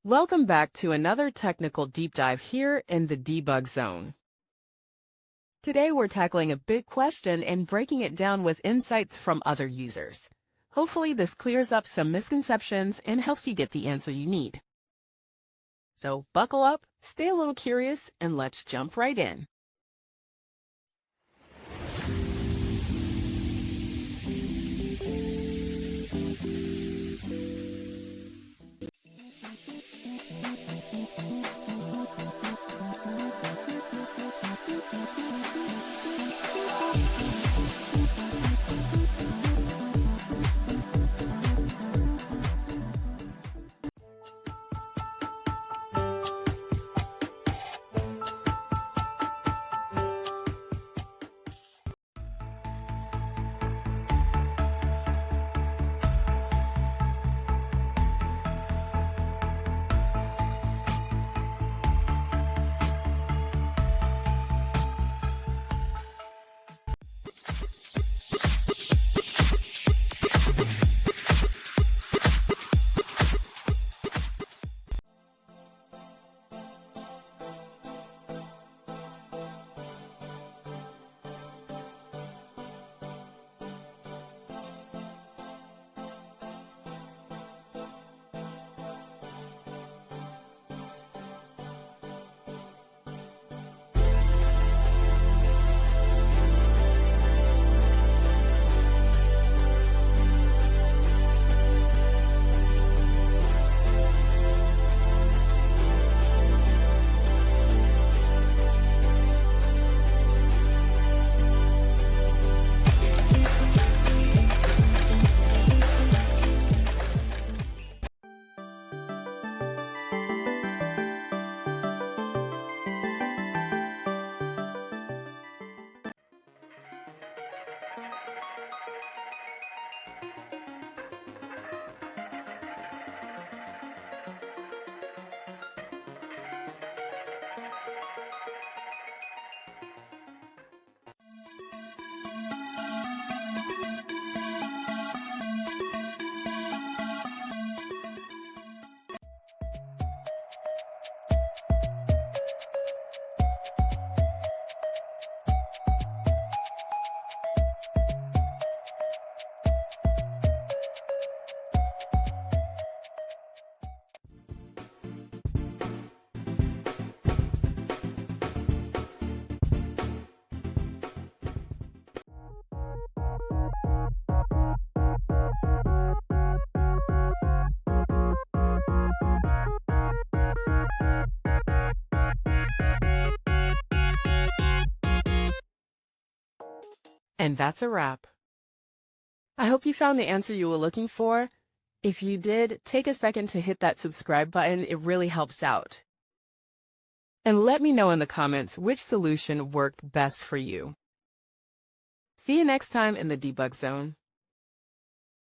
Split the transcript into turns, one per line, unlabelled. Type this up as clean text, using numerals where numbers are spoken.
Welcome back to another technical deep dive here in the debug zone. Today we're tackling a big question and breaking it down with insights from other users. Hopefully this clears up some misconceptions and helps you get the answer you need. So buckle up, stay a little curious, and let's jump right in. And that's a wrap. I hope you found the answer you were looking for. If you did, take a second to hit that subscribe button. It really helps out. And let me know in the comments which solution worked best for you. See you next time in the debug zone.